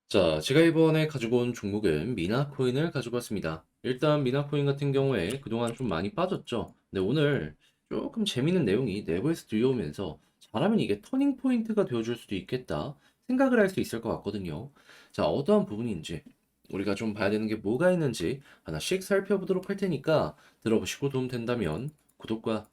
자, 제가 이번에 가지고 온 종목은 미나코인을 가지고 왔습니다. 일단 미나코인 같은 경우에 그동안 좀 많이 빠졌죠. 근데 오늘 조금 재밌는 내용이 내부에서 들려오면서 잘하면 이게 터닝 포인트가 되어줄 수도 있겠다 생각을 할 수 있을 것 같거든요. 자, 어떠한 부분인지 우리가 좀 봐야 되는 게 뭐가 있는지 하나씩 살펴보도록 할 테니까 들어보시고 도움 된다면 구독과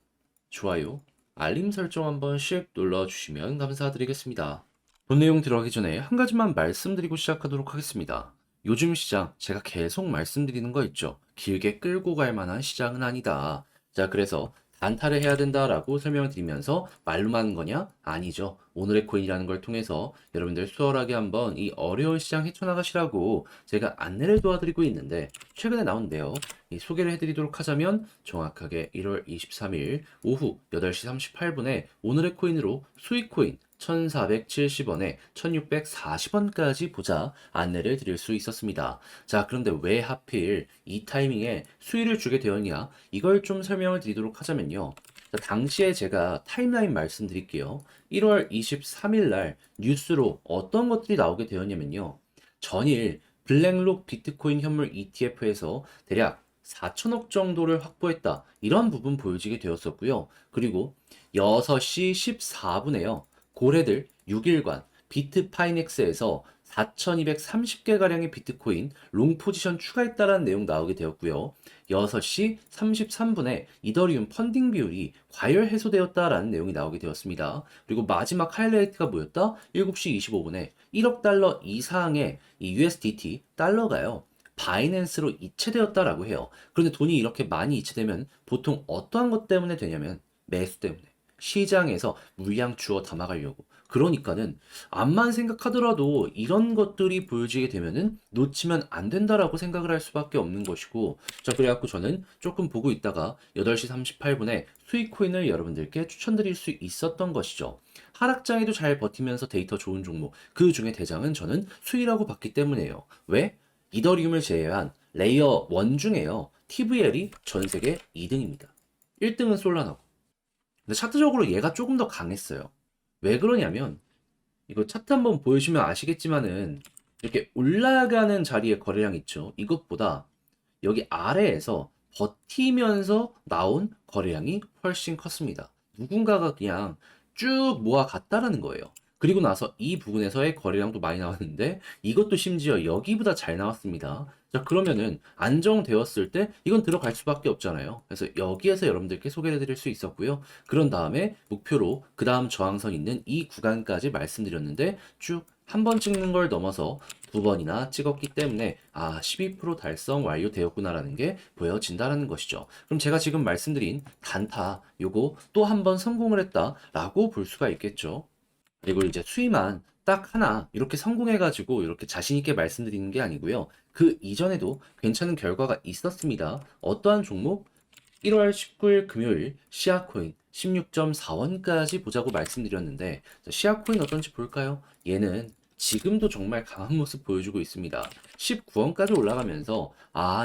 좋아요, 알림 설정 한 번씩 눌러주시면 감사드리겠습니다. 본 내용 들어가기 전에 한 가지만 말씀드리고 시작하도록 하겠습니다. 요즘 시장 제가 계속 말씀드리는 거 있죠. 길게 끌고 갈 만한 시장은 아니다. 자, 그래서 단타를 해야 된다라고 설명을 드리면서 말로만 하는 거냐? 아니죠. 오늘의 코인이라는 걸 통해서 여러분들 수월하게 한번 이 어려운 시장 헤쳐나가시라고 제가 안내를 도와드리고 있는데 최근에 나온데요. 이 소개를 해드리도록 하자면 정확하게 1월 23일 오후 8시 38분에 오늘의 코인으로 수익 코인 1,470원에 1,640원까지 보자 안내를 드릴 수 있었습니다. 자, 그런데 왜 하필 이 타이밍에 수익을 주게 되었냐? 이걸 좀 설명을 드리도록 하자면요. 자, 당시에 제가 타임라인 말씀드릴게요. 1월 23일 날 뉴스로 어떤 것들이 나오게 되었냐면요. 전일 블랙록 비트코인 현물 ETF에서 대략 4천억 정도를 확보했다. 이런 부분 보여지게 되었었고요. 그리고 6시 14분에요. 고래들 6일간 비트파이넥스에서 4,230개가량의 비트코인 롱 포지션 추가했다라는 내용 나오게 되었고요. 6시 33분에 이더리움 펀딩 비율이 과열 해소되었다라는 내용이 나오게 되었습니다. 그리고 마지막 하이라이트가 뭐였다? 7시 25분에 1억 달러 이상의 이 USDT 달러가요. 바이낸스로 이체되었다라고 해요. 그런데 돈이 이렇게 많이 이체되면 보통 어떠한 것 때문에 되냐면 매수 때문에. 시장에서 물량 주워 담아가려고. 그러니까는 암만 생각하더라도 이런 것들이 보여지게 되면은 놓치면 안 된다라고 생각을 할 수밖에 없는 것이고, 자, 그래갖고 저는 조금 보고 있다가 8시 38분에 수익 코인을 여러분들께 추천드릴 수 있었던 것이죠. 하락장에도 잘 버티면서 데이터 좋은 종목, 그 중에 대장은 저는 수익이라고 봤기 때문이에요. 왜? 이더리움을 제외한 레이어 1 중에요. TVL이 전 세계 2등입니다. 1등은 솔라나고. 근데 차트적으로 얘가 조금 더 강했어요. 왜 그러냐면 이거 차트 한번 보여주면 아시겠지만은 이렇게 올라가는 자리에 거래량 있죠. 이것보다 여기 아래에서 버티면서 나온 거래량이 훨씬 컸습니다. 누군가가 그냥 쭉 모아갔다라는 거예요. 그리고 나서 이 부분에서의 거래량도 많이 나왔는데 이것도 심지어 여기보다 잘 나왔습니다. 자, 그러면은 안정되었을 때 이건 들어갈 수밖에 없잖아요. 그래서 여기에서 여러분들께 소개해 드릴 수 있었고요. 그런 다음에 목표로 그 다음 저항선 있는 이 구간까지 말씀드렸는데 쭉 한 번 찍는 걸 넘어서 두 번이나 찍었기 때문에 12% 달성 완료되었구나라는 게 보여진다라는 것이죠. 그럼 제가 지금 말씀드린 단타 요거 또 한 번 성공을 했다라고 볼 수가 있겠죠. 그리고 이제 수위만 딱 하나 이렇게 성공해가지고 이렇게 자신 있게 말씀드리는 게 아니고요. 그 이전에도 괜찮은 결과가 있었습니다. 어떠한 종목? 1월 19일 금요일 시아코인 16.4원까지 보자고 말씀드렸는데 시아코인 어떤지 볼까요? 얘는 지금도 정말 강한 모습 보여주고 있습니다. 19원까지 올라가면서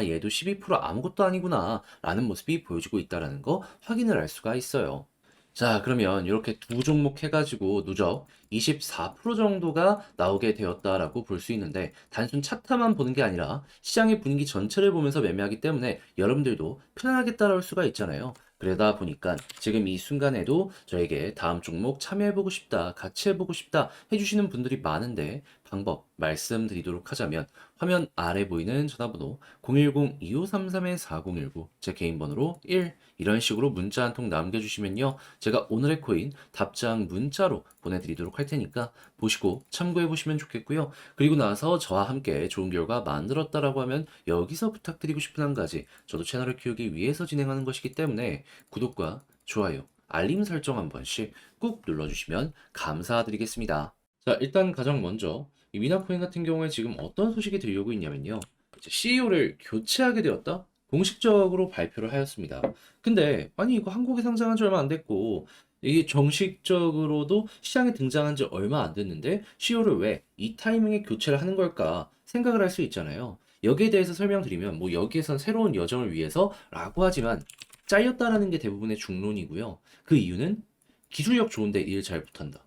얘도 12% 아무것도 아니구나 라는 모습이 보여주고 있다는 거 확인을 할 수가 있어요. 자, 그러면 이렇게 두 종목 해가지고 누적 24% 정도가 나오게 되었다라고 볼 수 있는데 단순 차트만 보는 게 아니라 시장의 분위기 전체를 보면서 매매하기 때문에 여러분들도 편안하게 따라올 수가 있잖아요. 그러다 보니까 지금 이 순간에도 저에게 다음 종목 참여해보고 싶다, 같이 해보고 싶다 해주시는 분들이 많은데 방법 말씀드리도록 하자면 화면 아래 보이는 전화번호 010-2533-4019 제 개인 번호로 1 이런 식으로 문자 한 통 남겨주시면요. 제가 오늘의 코인 답장 문자로 보내드리도록 할 테니까 보시고 참고해보시면 좋겠고요. 그리고 나서 저와 함께 좋은 결과 만들었다라고 하면 여기서 부탁드리고 싶은 한 가지 저도 채널을 키우기 위해서 진행하는 것이기 때문에 구독과 좋아요, 알림 설정 한 번씩 꾹 눌러주시면 감사드리겠습니다. 자, 일단 가장 먼저 이 미나코인 같은 경우에 지금 어떤 소식이 들려오고 있냐면요. CEO를 교체하게 되었다? 공식적으로 발표를 하였습니다. 근데 아니 이거 한국에 상장한 지 얼마 안 됐고 이게 정식적으로도 시장에 등장한 지 얼마 안 됐는데 CEO를 왜 이 타이밍에 교체를 하는 걸까 생각을 할 수 있잖아요. 여기에 대해서 설명드리면 뭐 여기에선 새로운 여정을 위해서라고 하지만 잘렸다라는 게 대부분의 중론이고요. 그 이유는 기술력 좋은데 일 잘 못한다.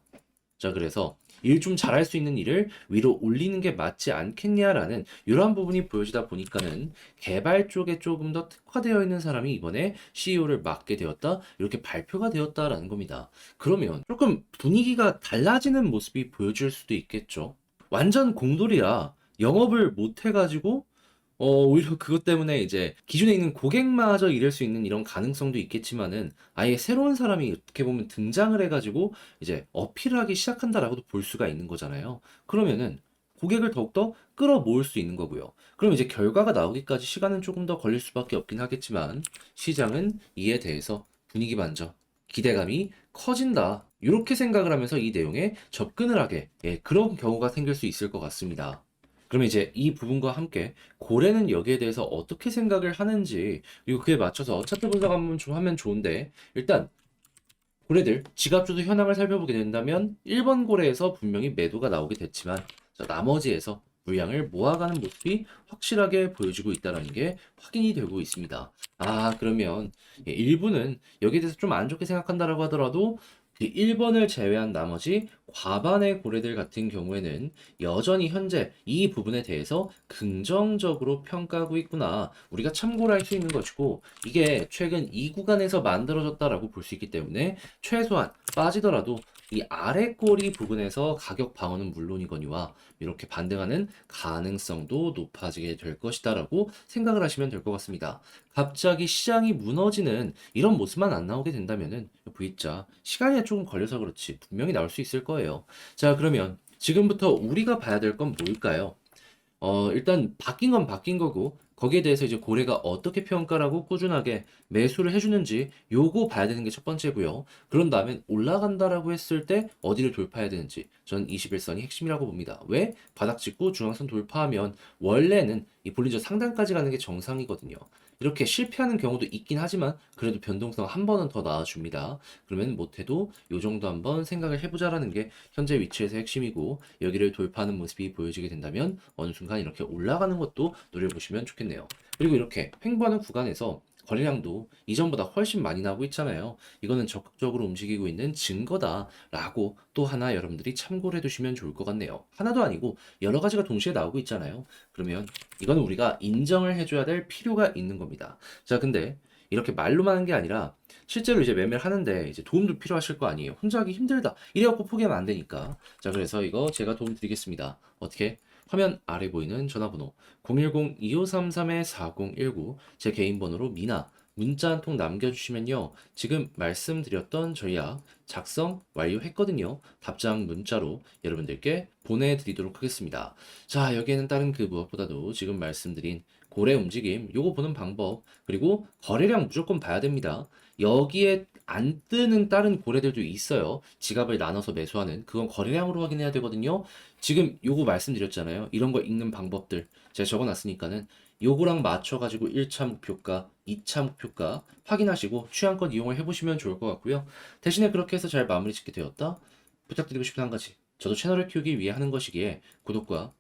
자, 그래서 일 좀 잘할 수 있는 일을 위로 올리는 게 맞지 않겠냐라는 이러한 부분이 보여지다 보니까는 개발 쪽에 조금 더 특화되어 있는 사람이 이번에 CEO를 맡게 되었다. 이렇게 발표가 되었다라는 겁니다. 그러면 조금 분위기가 달라지는 모습이 보여질 수도 있겠죠. 완전 공돌이라 영업을 못 해가지고 오히려 그것 때문에 이제 기존에 있는 고객마저 잃을 수 있는 이런 가능성도 있겠지만은 아예 새로운 사람이 어떻게 보면 등장을 해가지고 이제 어필을 하기 시작한다라고도 볼 수가 있는 거잖아요. 그러면은 고객을 더욱더 끌어모을 수 있는 거고요. 그럼 이제 결과가 나오기까지 시간은 조금 더 걸릴 수밖에 없긴 하겠지만 시장은 이에 대해서 분위기 반전, 기대감이 커진다. 이렇게 생각을 하면서 이 내용에 접근을 하게 그런 경우가 생길 수 있을 것 같습니다. 그러면 이제 이 부분과 함께 고래는 여기에 대해서 어떻게 생각을 하는지 그리고 그에 맞춰서 차트 분석 한번 좀 하면 좋은데 일단 고래들 지갑주도 현황을 살펴보게 된다면 1번 고래에서 분명히 매도가 나오게 됐지만 자, 나머지에서 물량을 모아가는 모습이 확실하게 보여지고 있다는 게 확인이 되고 있습니다. 아 그러면 일부는 여기에 대해서 좀 안 좋게 생각한다라고 하더라도 그 1번을 제외한 나머지 과반의 고래들 같은 경우에는 여전히 현재 이 부분에 대해서 긍정적으로 평가하고 있구나. 우리가 참고를 할 수 있는 것이고, 이게 최근 이 구간에서 만들어졌다라고 볼 수 있기 때문에 최소한 빠지더라도 이 아래 꼬리 부분에서 가격 방어는 물론이거니와 이렇게 반등하는 가능성도 높아지게 될 것이다라고 생각을 하시면 될 것 같습니다. 갑자기 시장이 무너지는 이런 모습만 안 나오게 된다면은 V자 시간이 조금 걸려서 그렇지 분명히 나올 수 있을 거예요. 자, 그러면 지금부터 우리가 봐야 될 건 뭘까요? 일단 바뀐 건 바뀐 거고 거기에 대해서 이제 고래가 어떻게 평가를 하고 꾸준하게 매수를 해주는지 요거 봐야 되는 게 첫 번째고요. 그런 다음에 올라간다라고 했을 때 어디를 돌파해야 되는지 전 21선이 핵심이라고 봅니다. 왜? 바닥 찍고 중앙선 돌파하면 원래는 이 볼린저 상단까지 가는 게 정상이거든요. 이렇게 실패하는 경우도 있긴 하지만 그래도 변동성 한 번은 더 나와줍니다. 그러면 못해도 요 정도 한번 생각을 해보자라는 게 현재 위치에서 핵심이고 여기를 돌파하는 모습이 보여지게 된다면 어느 순간 이렇게 올라가는 것도 노려보시면 좋겠네요. 그리고 이렇게 횡보하는 구간에서 거래량도 이전보다 훨씬 많이 나오고 있잖아요. 이거는 적극적으로 움직이고 있는 증거다라고 또 하나 여러분들이 참고를 해두시면 좋을 것 같네요. 하나도 아니고 여러 가지가 동시에 나오고 있잖아요. 그러면 이거는 우리가 인정을 해줘야 될 필요가 있는 겁니다. 자, 근데 이렇게 말로만 하는 게 아니라 실제로 이제 매매를 하는데 이제 도움도 필요하실 거 아니에요. 혼자 하기 힘들다. 이래갖고 포기하면 안 되니까. 자, 그래서 이거 제가 도움 드리겠습니다. 어떻게? 화면 아래 보이는 전화번호 010-2533-4019 제 개인 번호로 미나 문자 한 통 남겨주시면요. 지금 말씀드렸던 전략 작성 완료했거든요. 답장 문자로 여러분들께 보내드리도록 하겠습니다. 자, 여기에는 다른 그 무엇보다도 지금 말씀드린 고래 움직임 요거 보는 방법 그리고 거래량 무조건 봐야 됩니다. 여기에 안 뜨는 다른 고래들도 있어요. 지갑을 나눠서 매수하는 그건 거래량으로 확인해야 되거든요. 지금 요거 말씀드렸잖아요. 이런 거 읽는 방법들 제가 적어놨으니까는 요거랑 맞춰가지고 1차 목표가, 2차 목표가 확인하시고 취향껏 이용을 해보시면 좋을 것 같고요. 대신에 그렇게 해서 잘 마무리 짓게 되었다. 부탁드리고 싶은 한 가지. 저도 채널을 키우기 위해 하는 것이기에 구독과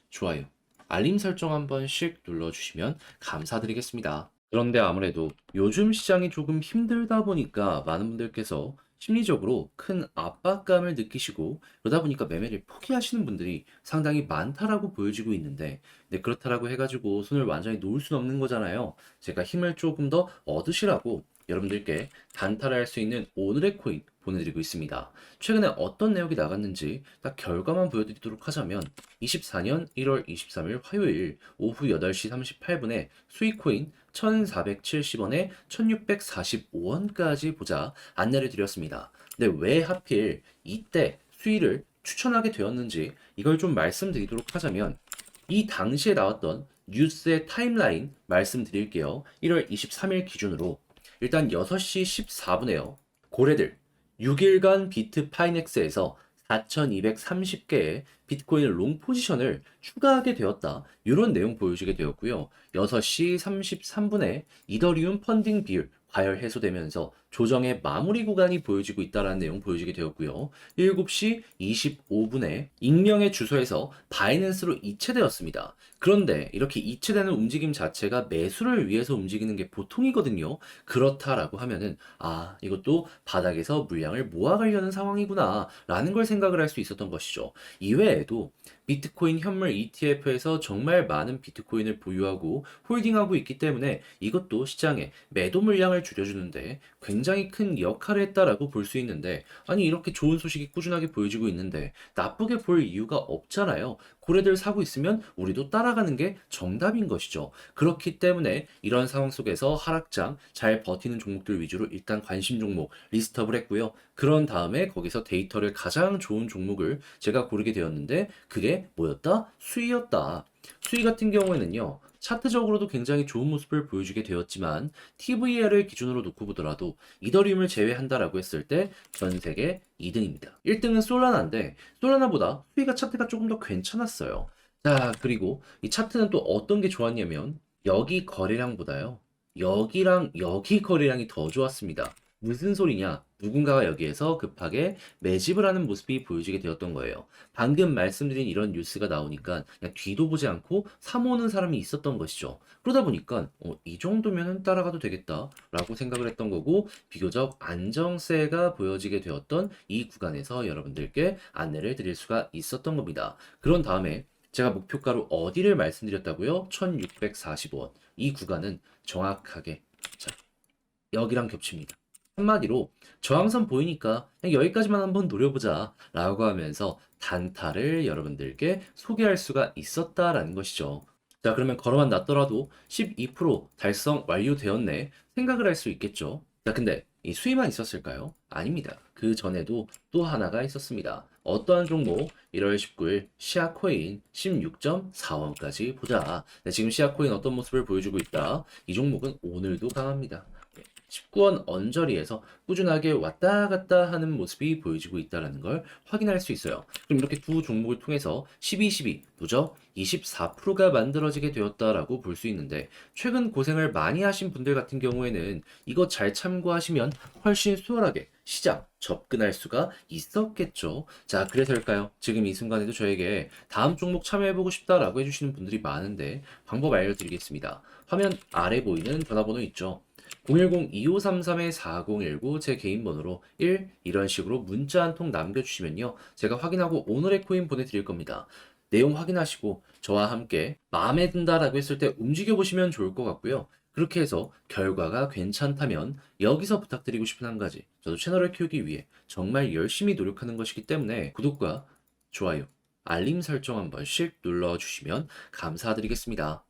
좋아요, 알림 설정 한 번씩 눌러주시면 감사드리겠습니다. 그런데 아무래도 요즘 시장이 조금 힘들다 보니까 많은 분들께서 심리적으로 큰 압박감을 느끼시고 그러다 보니까 매매를 포기하시는 분들이 상당히 많다라고 보여지고 있는데 네, 그렇다라고 해가지고 손을 완전히 놓을 수는 없는 거잖아요. 제가 힘을 조금 더 얻으시라고 여러분들께 단타를 할 수 있는 오늘의 코인 보내드리고 있습니다. 최근에 어떤 내역이 나갔는지 딱 결과만 보여드리도록 하자면 24년 1월 23일 화요일 오후 8시 38분에 수익코인 1470원에 1645원까지 보자 안내를 드렸습니다. 근데 왜 하필 이때 수익을 추천하게 되었는지 이걸 좀 말씀드리도록 하자면 이 당시에 나왔던 뉴스의 타임라인 말씀드릴게요. 1월 23일 기준으로 일단 6시 14분에요. 고래들 6일간 비트파이넥스에서 4230개의 비트코인 롱 포지션을 추가하게 되었다. 이런 내용 보여주게 되었고요. 6시 33분에 이더리움 펀딩 비율 과열 해소되면서 조정의 마무리 구간이 보여지고 있다는 내용 보여지게 되었고요. 7시 25분에 익명의 주소에서 바이낸스로 이체되었습니다. 그런데 이렇게 이체되는 움직임 자체가 매수를 위해서 움직이는 게 보통이거든요. 그렇다라고 하면은 이것도 바닥에서 물량을 모아가려는 상황이구나 라는 걸 생각을 할 수 있었던 것이죠. 이외에도 비트코인 현물 ETF에서 정말 많은 비트코인을 보유하고 홀딩하고 있기 때문에 이것도 시장에 매도 물량을 줄여주는데 굉장히 큰 역할을 했다라고 볼 수 있는데, 아니 이렇게 좋은 소식이 꾸준하게 보여지고 있는데 나쁘게 볼 이유가 없잖아요. 고래들 사고 있으면 우리도 따라가는 게 정답인 것이죠. 그렇기 때문에 이런 상황 속에서 하락장 잘 버티는 종목들 위주로 일단 관심 종목 리스트업을 했고요. 그런 다음에 거기서 데이터를 가장 좋은 종목을 제가 고르게 되었는데 그게 뭐였다? 수위였다. 수위 같은 경우에는요. 차트적으로도 굉장히 좋은 모습을 보여주게 되었지만 TVL을 기준으로 놓고 보더라도 이더리움을 제외한다라고 했을 때 전 세계 2등입니다. 1등은 솔라나인데 솔라나보다 수위가 차트가 조금 더 괜찮았어요. 자, 그리고 이 차트는 또 어떤 게 좋았냐면 여기 거래량보다요. 여기랑 여기 거래량이 더 좋았습니다. 무슨 소리냐? 누군가가 여기에서 급하게 매집을 하는 모습이 보여지게 되었던 거예요. 방금 말씀드린 이런 뉴스가 나오니까 그냥 뒤도 보지 않고 사모으는 사람이 있었던 것이죠. 그러다 보니까 이 정도면 따라가도 되겠다라고 생각을 했던 거고 비교적 안정세가 보여지게 되었던 이 구간에서 여러분들께 안내를 드릴 수가 있었던 겁니다. 그런 다음에 제가 목표가로 어디를 말씀드렸다고요? 1640원. 이 구간은 정확하게 자, 여기랑 겹칩니다. 한마디로 저항선 보이니까 그냥 여기까지만 한번 노려보자 라고 하면서 단타를 여러분들께 소개할 수가 있었다라는 것이죠. 자, 그러면 걸어만 놨더라도 12% 달성 완료되었네 생각을 할 수 있겠죠. 자, 근데 이 수위만 있었을까요? 아닙니다. 그 전에도 또 하나가 있었습니다. 어떠한 종목? 1월 19일 시아코인 16.4원까지 보자. 네, 지금 시아코인 어떤 모습을 보여주고 있다. 이 종목은 오늘도 강합니다. 19원 언저리에서 꾸준하게 왔다 갔다 하는 모습이 보여지고 있다는 걸 확인할 수 있어요. 그럼 이렇게 두 종목을 통해서 12, 누적 24%가 만들어지게 되었다라고 볼 수 있는데 최근 고생을 많이 하신 분들 같은 경우에는 이거 잘 참고하시면 훨씬 수월하게 시장 접근할 수가 있었겠죠. 자, 그래서일까요? 지금 이 순간에도 저에게 다음 종목 참여해보고 싶다라고 해주시는 분들이 많은데 방법 알려드리겠습니다. 화면 아래 보이는 전화번호 있죠? 010-2533-4019 제 개인 번호로 이런 식으로 문자 한 통 남겨주시면요. 제가 확인하고 오늘의 코인 보내드릴 겁니다. 내용 확인하시고 저와 함께 마음에 든다라고 했을 때 움직여보시면 좋을 것 같고요. 그렇게 해서 결과가 괜찮다면 여기서 부탁드리고 싶은 한 가지. 저도 채널을 키우기 위해 정말 열심히 노력하는 것이기 때문에 구독과 좋아요, 알림 설정 한 번씩 눌러주시면 감사드리겠습니다.